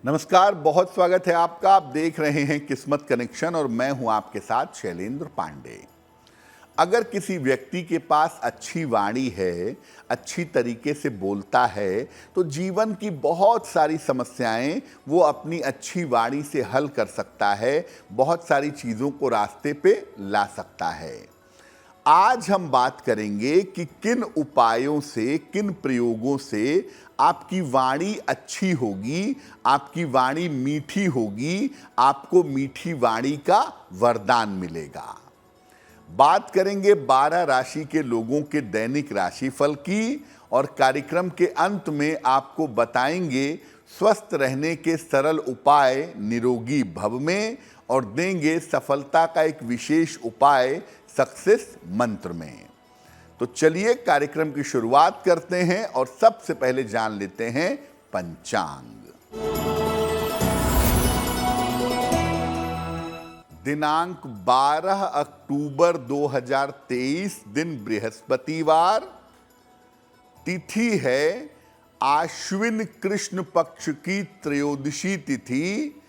नमस्कार, बहुत स्वागत है आपका। आप देख रहे हैं किस्मत कनेक्शन और मैं हूं आपके साथ शैलेंद्र पांडे। अगर किसी व्यक्ति के पास अच्छी वाणी है, अच्छी तरीके से बोलता है, तो जीवन की बहुत सारी समस्याएं वो अपनी अच्छी वाणी से हल कर सकता है, बहुत सारी चीज़ों को रास्ते पे ला सकता है। आज हम बात करेंगे कि किन उपायों से, किन प्रयोगों से आपकी वाणी अच्छी होगी, आपकी वाणी मीठी होगी, आपको मीठी वाणी का वरदान मिलेगा। बात करेंगे 12 राशि के लोगों के दैनिक राशिफल की और कार्यक्रम के अंत में आपको बताएंगे स्वस्थ रहने के सरल उपाय निरोगी भव में और देंगे सफलता का एक विशेष उपाय सक्सेस मंत्र में। तो चलिए कार्यक्रम की शुरुआत करते हैं और सबसे पहले जान लेते हैं पंचांग। दिनांक 12 अक्टूबर 2023, दिन बृहस्पतिवार, तिथि है आश्विन कृष्ण पक्ष की त्रयोदशी तिथि,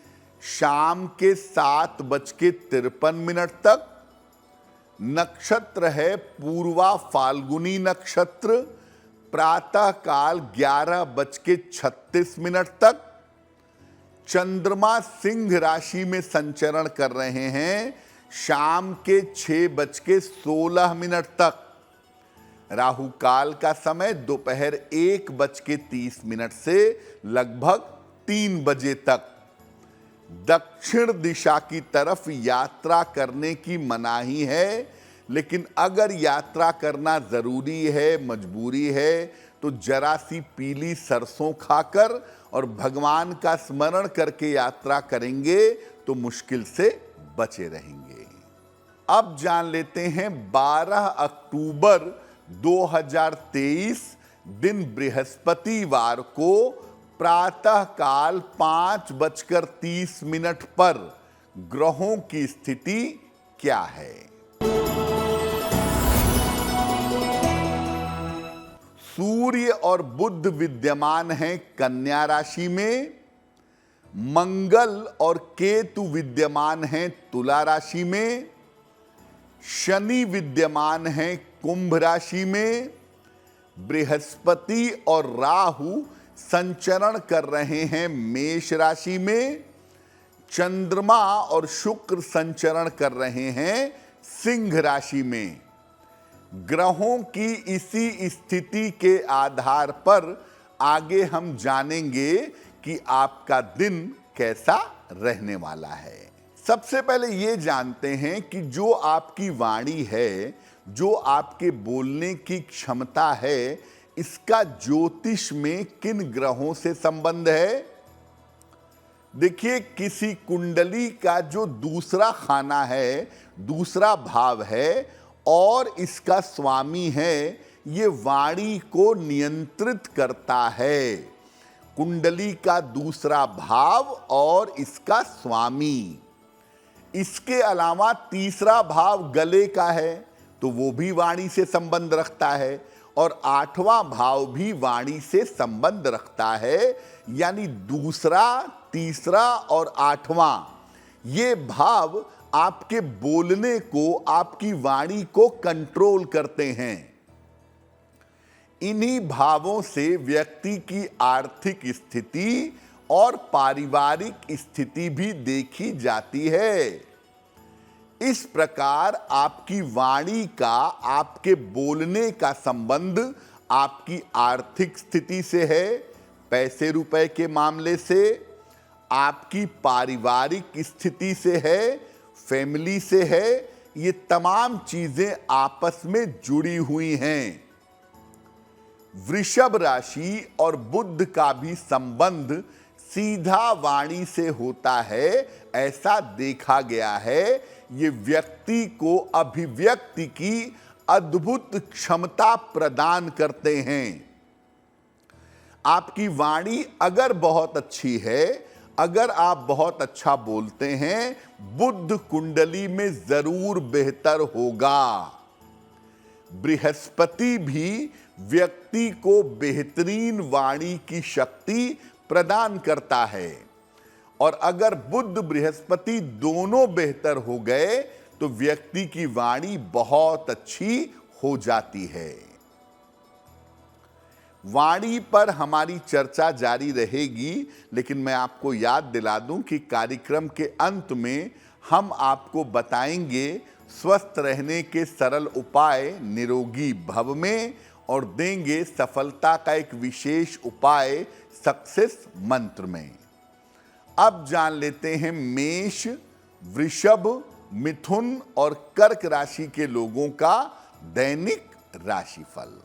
शाम के 7:53 तक। नक्षत्र है पूर्वा फाल्गुनी नक्षत्र, प्रातः काल 11:36 तक। चंद्रमा सिंह राशि में संचरण कर रहे हैं शाम के 6:16 तक। राहु काल का समय दोपहर 1:30 से लगभग 3 बजे तक। दक्षिण दिशा की तरफ यात्रा करने की मनाही है, लेकिन अगर यात्रा करना जरूरी है, मजबूरी है, तो जरा सी पीली सरसों खाकर और भगवान का स्मरण करके यात्रा करेंगे तो मुश्किल से बचे रहेंगे। अब जान लेते हैं 12 अक्टूबर 2023, दिन बृहस्पतिवार को प्रातः काल 5:30 पर ग्रहों की स्थिति क्या है। सूर्य और बुध विद्यमान हैं कन्या राशि में, मंगल और केतु विद्यमान हैं तुला राशि में, शनि विद्यमान हैं कुंभ राशि में, बृहस्पति और राहु संचरण कर रहे हैं मेष राशि में, चंद्रमा और शुक्र संचरण कर रहे हैं सिंह राशि में। ग्रहों की इसी स्थिति के आधार पर आगे हम जानेंगे कि आपका दिन कैसा रहने वाला है। सबसे पहले ये जानते हैं कि जो आपकी वाणी है, जो आपके बोलने की क्षमता है, इसका ज्योतिष में किन ग्रहों से संबंध है। देखिए, किसी कुंडली का जो दूसरा खाना है, दूसरा भाव है और इसका स्वामी है, ये वाणी को नियंत्रित करता है। कुंडली का दूसरा भाव और इसका स्वामी। इसके अलावा तीसरा भाव गले का है, तो वो भी वाणी से संबंध रखता है और 8वां भाव भी वाणी से संबंध रखता है। यानी दूसरा, तीसरा और 8वां ये भाव आपके बोलने को, आपकी वाणी को कंट्रोल करते हैं। इन्हीं भावों से व्यक्ति की आर्थिक स्थिति और पारिवारिक स्थिति भी देखी जाती है। इस प्रकार आपकी वाणी का, आपके बोलने का संबंध आपकी आर्थिक स्थिति से है, पैसे रुपए के मामले से, आपकी पारिवारिक स्थिति से है, फैमिली से है। ये तमाम चीजें आपस में जुड़ी हुई हैं। वृषभ राशि और बुध का भी संबंध सीधा वाणी से होता है, ऐसा देखा गया है। ये व्यक्ति को अभिव्यक्ति की अद्भुत क्षमता प्रदान करते हैं। आपकी वाणी अगर बहुत अच्छी है, अगर आप बहुत अच्छा बोलते हैं, बुध कुंडली में जरूर बेहतर होगा। बृहस्पति भी व्यक्ति को बेहतरीन वाणी की शक्ति प्रदान करता है। और अगर बुध बृहस्पति दोनों बेहतर हो गए तो व्यक्ति की वाणी बहुत अच्छी हो जाती है। वाणी पर हमारी चर्चा जारी रहेगी, लेकिन मैं आपको याद दिला दूं कि कार्यक्रम के अंत में हम आपको बताएंगे स्वस्थ रहने के सरल उपाय निरोगी भव में, और देंगे सफलता का एक विशेष उपाय सक्सेस मंत्र में। अब जान लेते हैं मेष, वृषभ, मिथुन और कर्क राशि के लोगों का दैनिक राशिफल।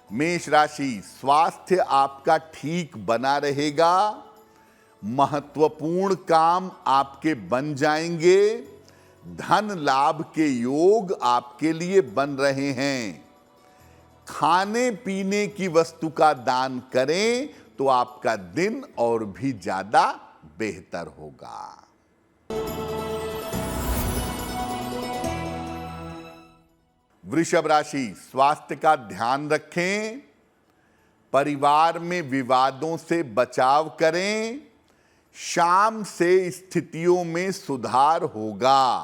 मेष राशि, स्वास्थ्य आपका ठीक बना रहेगा। महत्वपूर्ण काम आपके बन जाएंगे। धन लाभ के योग आपके लिए बन रहे हैं। खाने पीने की वस्तु का दान करें तो आपका दिन और भी ज्यादा बेहतर होगा। वृषभ राशि, स्वास्थ्य का ध्यान रखें। परिवार में विवादों से बचाव करें। शाम से स्थितियों में सुधार होगा।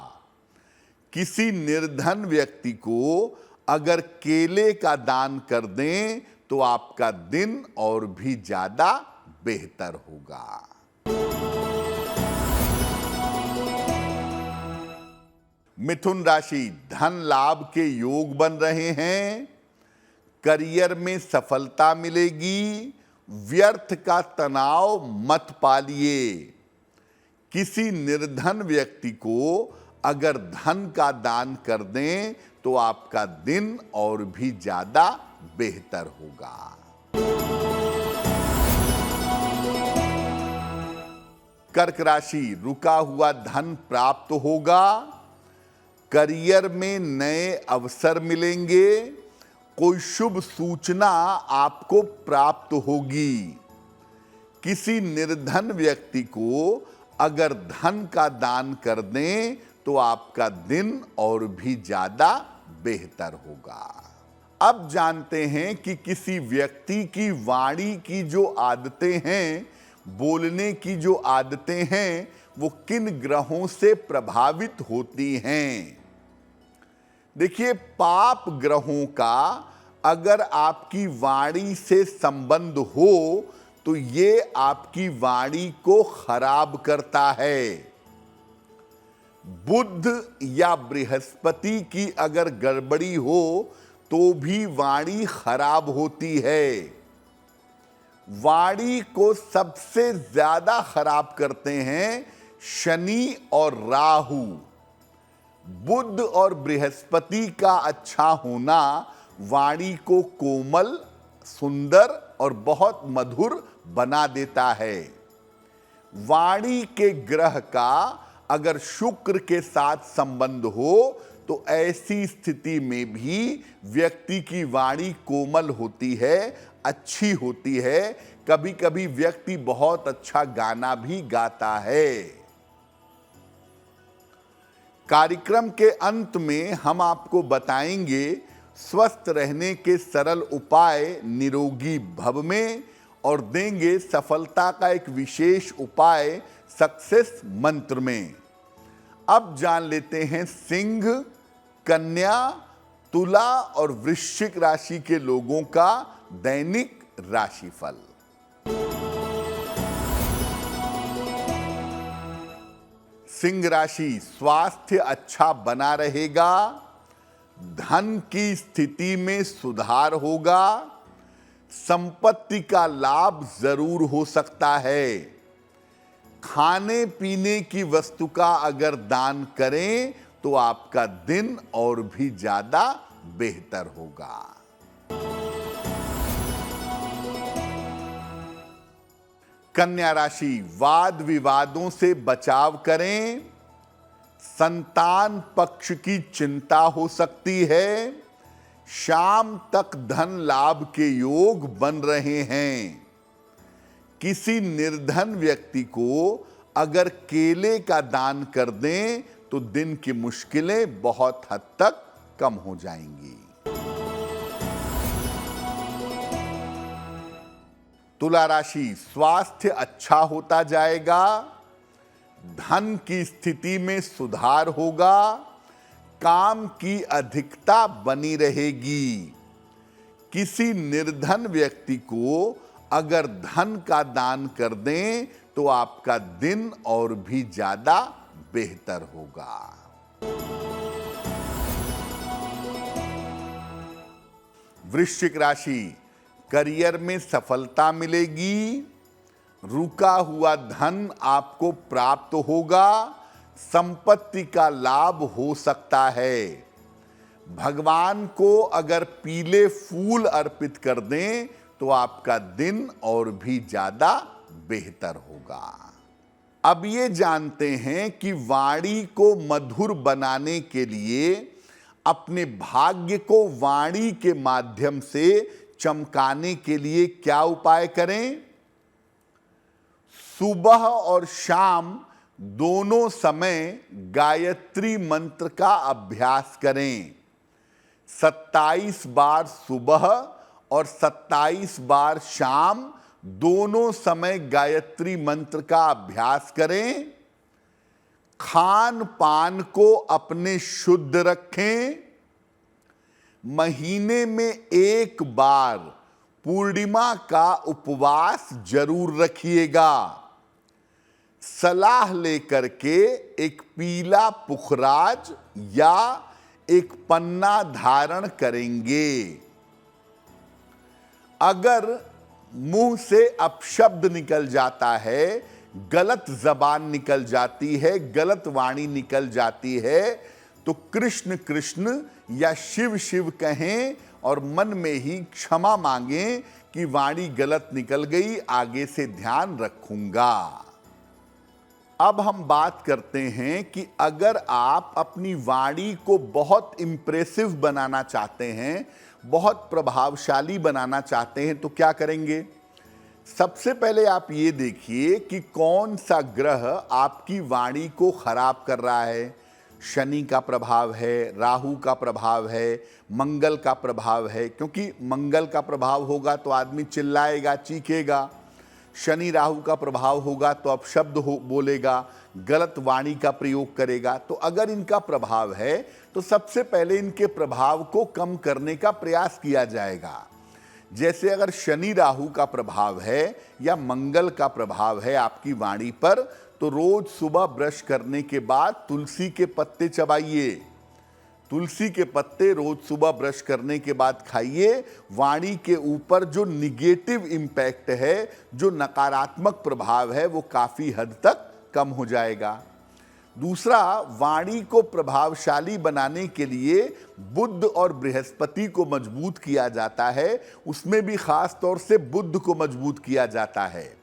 किसी निर्धन व्यक्ति को अगर केले का दान कर दें तो आपका दिन और भी ज्यादा बेहतर होगा। मिथुन राशि, धन लाभ के योग बन रहे हैं। करियर में सफलता मिलेगी। व्यर्थ का तनाव मत पालिए। किसी निर्धन व्यक्ति को अगर धन का दान कर दें तो आपका दिन और भी ज्यादा बेहतर होगा। कर्क राशि, रुका हुआ धन प्राप्त होगा। करियर में नए अवसर मिलेंगे। कोई शुभ सूचना आपको प्राप्त होगी। किसी निर्धन व्यक्ति को अगर धन का दान कर दें तो आपका दिन और भी ज्यादा बेहतर होगा। अब जानते हैं कि किसी व्यक्ति की वाणी की जो आदतें हैं, बोलने की जो आदतें हैं, वो किन ग्रहों से प्रभावित होती हैं। देखिए, पाप ग्रहों का अगर आपकी वाणी से संबंध हो तो ये आपकी वाणी को खराब करता है। बुध या बृहस्पति की अगर गड़बड़ी हो तो भी वाणी खराब होती है। वाणी को सबसे ज्यादा खराब करते हैं शनि और राहु। बुध और बृहस्पति का अच्छा होना वाणी को कोमल, सुंदर और बहुत मधुर बना देता है। वाणी के ग्रह का अगर शुक्र के साथ संबंध हो तो ऐसी स्थिति में भी व्यक्ति की वाणी कोमल होती है, अच्छी होती है। कभी कभी व्यक्ति बहुत अच्छा गाना भी गाता है। कार्यक्रम के अंत में हम आपको बताएंगे स्वस्थ रहने के सरल उपाय निरोगी भव में, और देंगे सफलता का एक विशेष उपाय सक्सेस मंत्र में। अब जान लेते हैं सिंह, कन्या, तुला और वृश्चिक राशि के लोगों का दैनिक राशिफल। सिंह राशि, स्वास्थ्य अच्छा बना रहेगा। धन की स्थिति में सुधार होगा। संपत्ति का लाभ जरूर हो सकता है। खाने पीने की वस्तु का अगर दान करें तो आपका दिन और भी ज्यादा बेहतर होगा। कन्या राशि, वाद विवादों से बचाव करें। संतान पक्ष की चिंता हो सकती है। शाम तक धन लाभ के योग बन रहे हैं। किसी निर्धन व्यक्ति को अगर केले का दान कर दें तो दिन की मुश्किलें बहुत हद तक कम हो जाएंगी। तुला राशि, स्वास्थ्य अच्छा होता जाएगा, धन की स्थिति में सुधार होगा, काम की अधिकता बनी रहेगी। किसी निर्धन व्यक्ति को अगर धन का दान कर दें तो आपका दिन और भी ज्यादा बेहतर होगा। वृश्चिक राशि, करियर में सफलता मिलेगी, रुका हुआ धन आपको प्राप्त होगा, संपत्ति का लाभ हो सकता है। भगवान को अगर पीले फूल अर्पित कर दें तो आपका दिन और भी ज्यादा बेहतर होगा। अब ये जानते हैं कि वाणी को मधुर बनाने के लिए अपने भाग्य को वाणी के माध्यम से चमकाने के लिए क्या उपाय करें। सुबह और शाम दोनों समय गायत्री मंत्र का अभ्यास करें। 27 बार सुबह और 27 बार शाम दोनों समय गायत्री मंत्र का अभ्यास करें। खान पान को अपने शुद्ध रखें। महीने में एक बार पूर्णिमा का उपवास जरूर रखिएगा। सलाह लेकर के एक पीला पुखराज या एक पन्ना धारण करेंगे। अगर मुंह से अपशब्द निकल जाता है, गलत जबान निकल जाती है, गलत वाणी निकल जाती है, तो कृष्ण कृष्ण या शिव शिव कहें और मन में ही क्षमा मांगें कि वाणी गलत निकल गई, आगे से ध्यान रखूंगा। अब हम बात करते हैं कि अगर आप अपनी वाणी को बहुत इंप्रेसिव बनाना चाहते हैं, बहुत प्रभावशाली बनाना चाहते हैं, तो क्या करेंगे। सबसे पहले आप ये देखिए कि कौन सा ग्रह आपकी वाणी को खराब कर रहा है। शनि का प्रभाव है, राहु का प्रभाव है, मंगल का प्रभाव है, क्योंकि मंगल का प्रभाव होगा तो आदमी चिल्लाएगा, चीखेगा। शनि राहु का प्रभाव होगा तो अपशब्द बोलेगा, गलत वाणी का प्रयोग करेगा। तो अगर इनका प्रभाव है तो सबसे पहले इनके प्रभाव को कम करने का प्रयास किया जाएगा। जैसे अगर शनि राहु का प्रभाव है या मंगल का प्रभाव है आपकी वाणी पर, तो रोज सुबह ब्रश करने के बाद तुलसी के पत्ते चबाइए। तुलसी के पत्ते रोज सुबह ब्रश करने के बाद खाइए। वाणी के ऊपर जो निगेटिव इम्पैक्ट है, जो नकारात्मक प्रभाव है, वो काफी हद तक कम हो जाएगा। दूसरा, वाणी को प्रभावशाली बनाने के लिए बुध और बृहस्पति को मजबूत किया जाता है। उसमें भी खास तौर से बुध को मजबूत किया जाता है।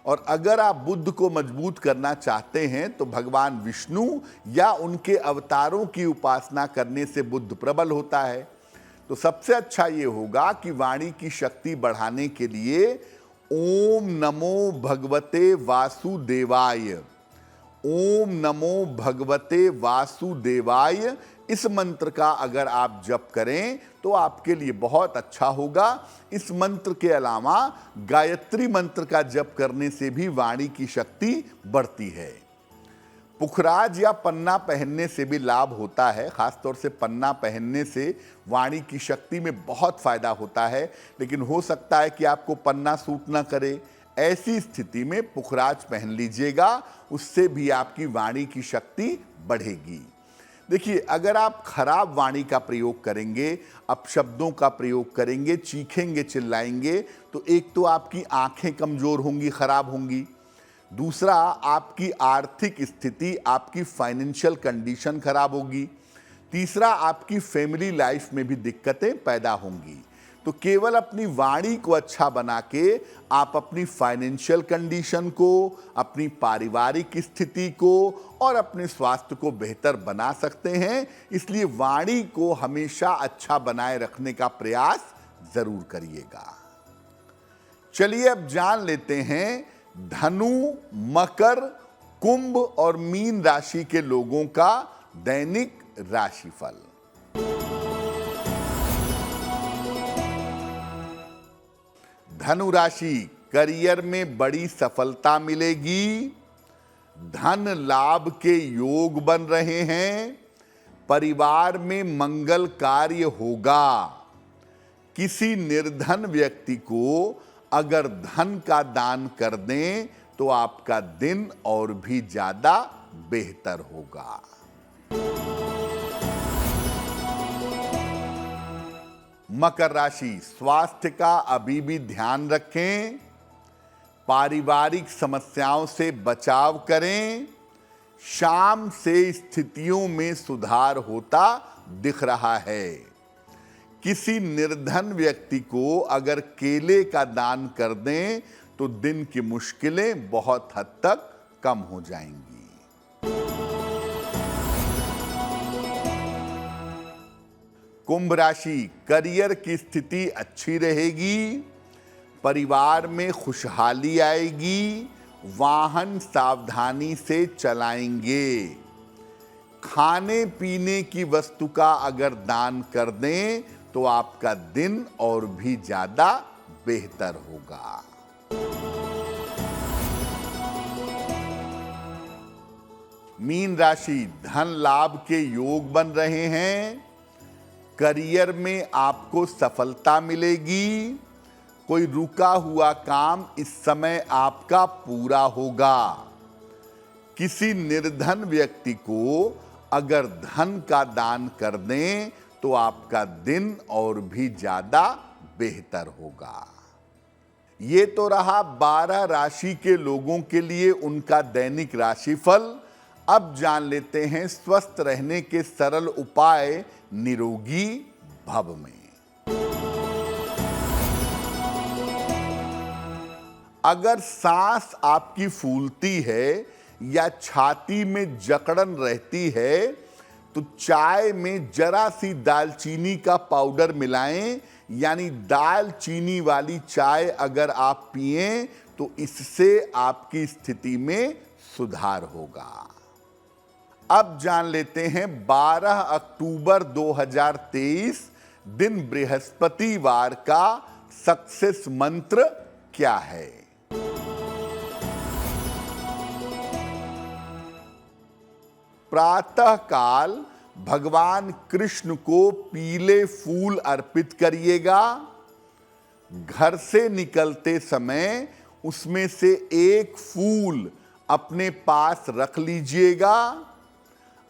और अगर आप बुध को मजबूत करना चाहते हैं तो भगवान विष्णु या उनके अवतारों की उपासना करने से बुध प्रबल होता है। तो सबसे अच्छा ये होगा कि वाणी की शक्ति बढ़ाने के लिए ओम नमो भगवते वासुदेवाय, ओम नमो भगवते वासुदेवाय, इस मंत्र का अगर आप जप करें तो आपके लिए बहुत अच्छा होगा। इस मंत्र के अलावा गायत्री मंत्र का जप करने से भी वाणी की शक्ति बढ़ती है। पुखराज या पन्ना पहनने से भी लाभ होता है। खासतौर से पन्ना पहनने से वाणी की शक्ति में बहुत फायदा होता है, लेकिन हो सकता है कि आपको पन्ना सूट ना करे। ऐसी स्थिति में पुखराज पहन लीजिएगा, उससे भी आपकी वाणी की शक्ति बढ़ेगी। देखिए, अगर आप खराब वाणी का प्रयोग करेंगे, अपशब्दों का प्रयोग करेंगे, चीखेंगे, चिल्लाएंगे, तो एक तो आपकी आंखें कमजोर होंगी, खराब होंगी। दूसरा, आपकी आर्थिक स्थिति, आपकी फाइनेंशियल कंडीशन खराब होगी। तीसरा, आपकी फैमिली लाइफ में भी दिक्कतें पैदा होंगी। तो केवल अपनी वाणी को अच्छा बना के आप अपनी फाइनेंशियल कंडीशन को, अपनी पारिवारिक स्थिति को और अपने स्वास्थ्य को बेहतर बना सकते हैं। इसलिए वाणी को हमेशा अच्छा बनाए रखने का प्रयास जरूर करिएगा। चलिए अब जान लेते हैं धनु, मकर, कुंभ और मीन राशि के लोगों का दैनिक राशिफल। धनु राशि, करियर में बड़ी सफलता मिलेगी, धन लाभ के योग बन रहे हैं, परिवार में मंगल कार्य होगा। किसी निर्धन व्यक्ति को अगर धन का दान कर दें तो आपका दिन और भी ज्यादा बेहतर होगा। मकर राशि, स्वास्थ्य का अभी भी ध्यान रखें, पारिवारिक समस्याओं से बचाव करें। शाम से स्थितियों में सुधार होता दिख रहा है। किसी निर्धन व्यक्ति को अगर केले का दान कर दें तो दिन की मुश्किलें बहुत हद तक कम हो जाएंगी। कुंभ राशि, करियर की स्थिति अच्छी रहेगी, परिवार में खुशहाली आएगी, वाहन सावधानी से चलाएंगे। खाने पीने की वस्तु का अगर दान कर दें तो आपका दिन और भी ज्यादा बेहतर होगा। मीन राशि, धन लाभ के योग बन रहे हैं, करियर में आपको सफलता मिलेगी, कोई रुका हुआ काम इस समय आपका पूरा होगा। किसी निर्धन व्यक्ति को अगर धन का दान कर दें तो आपका दिन और भी ज्यादा बेहतर होगा। ये तो रहा 12 राशि के लोगों के लिए उनका दैनिक राशिफल। अब जान लेते हैं स्वस्थ रहने के सरल उपाय निरोगी भव में। अगर सांस आपकी फूलती है या छाती में जकड़न रहती है तो चाय में जरा सी दालचीनी का पाउडर मिलाएं, यानी दालचीनी वाली चाय अगर आप पिएं तो इससे आपकी स्थिति में सुधार होगा। अब जान लेते हैं 12 अक्टूबर 2023 दिन बृहस्पतिवार का सक्सेस मंत्र क्या है। प्रातः काल भगवान कृष्ण को पीले फूल अर्पित करिएगा। घर से निकलते समय उसमें से एक फूल अपने पास रख लीजिएगा।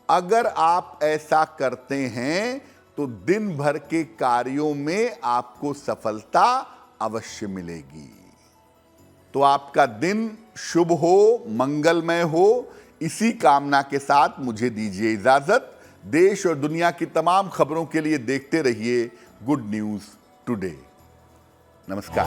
अगर आप ऐसा करते हैं तो दिन भर के कार्यों में आपको सफलता अवश्य मिलेगी। तो आपका दिन शुभ हो, मंगलमय हो, इसी कामना के साथ मुझे दीजिए इजाजत। देश और दुनिया की तमाम खबरों के लिए देखते रहिए गुड न्यूज टुडे। नमस्कार।